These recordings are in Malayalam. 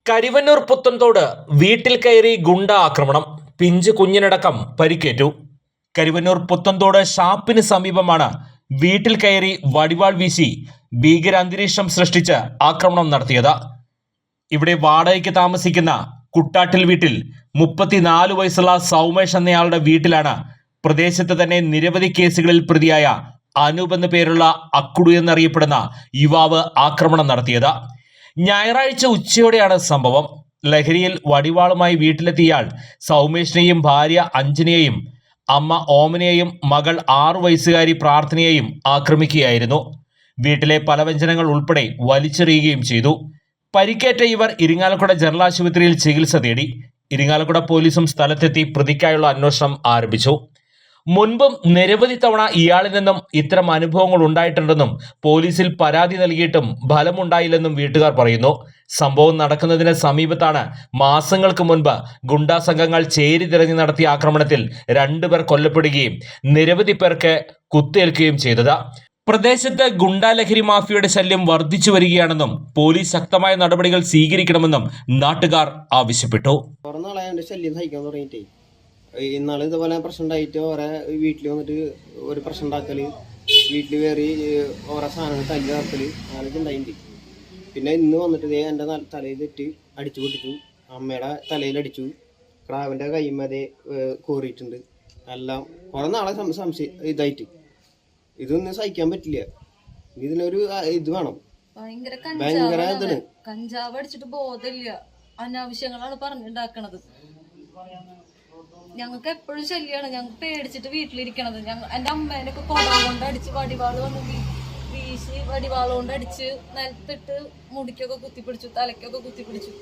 കരിവന്നൂർ പുത്തൻതോട് വീട്ടിൽ കയറി ഗുണ്ട ആക്രമണം. പിഞ്ച് കുഞ്ഞിനടക്കം പരിക്കേറ്റു. കരിവന്നൂർ പുത്തൻതോട് ഷാപ്പിന് സമീപമാണ് വീട്ടിൽ കയറി വടിവാൾ വീശി ഭീകരാന്തരീക്ഷം സൃഷ്ടിച്ച് ആക്രമണം നടത്തിയത്. ഇവിടെ വാടകയ്ക്ക് താമസിക്കുന്ന കുട്ടാട്ടിൽ വീട്ടിൽ 34 വയസ്സുള്ള സൗമേഷ് എന്നയാളുടെ വീട്ടിലാണ് പ്രദേശത്ത് തന്നെ നിരവധി കേസുകളിൽ പ്രതിയായ അനൂപ് എന്ന പേരുള്ള അക്കുടു എന്നറിയപ്പെടുന്ന യുവാവ് ആക്രമണം നടത്തിയത്. ഞായറാഴ്ച ഉച്ചയോടെയാണ് സംഭവം. ലഹരിയിൽ വടിവാളുമായി വീട്ടിലെത്തിയാൽ സൗമേഷിനെയും ഭാര്യ അഞ്ജനയെയും അമ്മ ഓമനയെയും മകൾ 6 വയസ്സുകാരി പ്രാർത്ഥനയെയും ആക്രമിക്കുകയായിരുന്നു. വീട്ടിലെ പലവ്യഞ്ജനങ്ങൾ ഉൾപ്പെടെ വലിച്ചെറിയുകയും ചെയ്തു. പരിക്കേറ്റ ഇവർ ഇരിങ്ങാലക്കുട ജനറൽ ആശുപത്രിയിൽ ചികിത്സ തേടി. ഇരിങ്ങാലക്കുട പോലീസും സ്ഥലത്തെത്തി പ്രതിക്കായുള്ള അന്വേഷണം ആരംഭിച്ചു. മുൻപും നിരവധി തവണ ഇയാളിൽ നിന്നും ഇത്തരം അനുഭവങ്ങൾ ഉണ്ടായിട്ടുണ്ടെന്നും പോലീസിൽ പരാതി നൽകിയിട്ടും ഫലമുണ്ടായില്ലെന്നും വീട്ടുകാർ പറയുന്നു. സംഭവം നടക്കുന്നതിന് സമീപത്താണ് മാസങ്ങൾക്ക് മുൻപ് ഗുണ്ടാ സംഘങ്ങൾ ചേരിതിരിഞ്ഞ് നടത്തിയ ആക്രമണത്തിൽ 2 പേർ കൊല്ലപ്പെടുകയും നിരവധി പേർക്ക് കുത്തേൽക്കുകയും ചെയ്തത്. പ്രദേശത്ത് ഗുണ്ടാ ലഹരി മാഫിയയുടെ ശല്യം വർദ്ധിച്ചു വരികയാണെന്നും പോലീസ് ശക്തമായ നടപടികൾ സ്വീകരിക്കണമെന്നും നാട്ടുകാർ ആവശ്യപ്പെട്ടു. ഇന്നാൾ ഇതുപോലെ പ്രശ്നം ഉണ്ടായിട്ട് ഓരോ വീട്ടിൽ വന്നിട്ട് ഒരു പ്രശ്നം ഉണ്ടാക്കൽ, വീട്ടിൽ കയറി ഓരോ സാധനങ്ങൾ തല്ലി നടക്കൽ അങ്ങനെയൊക്കെ ഉണ്ടായിട്ടുണ്ട്. പിന്നെ ഇന്ന് വന്നിട്ട് എൻ്റെ തലയിലിട്ട് അടിച്ചു പൊട്ടിച്ചു, അമ്മയുടെ തലയിലടിച്ചു, ക്രാവിൻ്റെ കൈമതേ കോറിയിട്ടുണ്ട്. എല്ലാം കുറേ നാളെ സംശയം ഇതായിട്ട് ഇതൊന്നും സഹിക്കാൻ പറ്റില്ല. ഇതിനൊരു ഇത് വേണം. ഭയങ്കര ഇതാണ്. കഞ്ചാവ് അടിച്ചിട്ട് ബോധമില്ല, അനാവശ്യങ്ങളാണ് പറഞ്ഞുണ്ടാക്കണത്. ഞങ്ങൾക്ക് എപ്പോഴും ശല്യമാണ്. ഞങ്ങൾക്ക് പേടിച്ചിട്ട് വീട്ടിലിരിക്കണത്. എൻ്റെ അമ്മേനൊക്കെ കൊട കൊണ്ട് അടിച്ച് വടിവാള് വന്ന് വീശി വടിവാള് കൊണ്ട് അടിച്ച് നിലത്തിട്ട് മുടിക്കൊക്കെ കുത്തിപ്പിടിച്ചു, തലയ്ക്കൊക്കെ കുത്തിപ്പിടിച്ചു.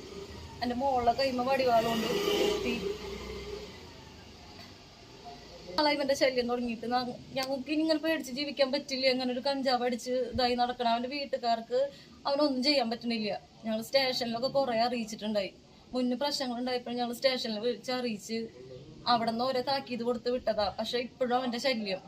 എൻ്റെ മോളെ കൈമ വടിവാള് കൊണ്ട് കുത്തി. ഇവന്റെ ശല്യം തുടങ്ങിയിട്ട് ഞങ്ങൾക്ക് ഇനി ഇങ്ങനെ പേടിച്ച് ജീവിക്കാൻ പറ്റില്ല. അങ്ങനെ ഒരു കഞ്ചാവ് അടിച്ച് ഇതായി നടക്കണം. അവന്റെ വീട്ടുകാർക്ക് അവനൊന്നും ചെയ്യാൻ പറ്റണില്ല. ഞങ്ങൾ സ്റ്റേഷനിലൊക്കെ കുറെ അറിയിച്ചിട്ടുണ്ടായി. മുന്നേ പ്രശ്നങ്ങൾ ഉണ്ടായപ്പോഴും ഞങ്ങൾ സ്റ്റേഷനിൽ വിളിച്ച് അറിയിച്ച് അവിടെ നിന്ന് ഓരോ താക്കീത് കൊടുത്ത് വിട്ടതാ. പക്ഷെ ഇപ്പോഴും അവന്റെ ശല്യം.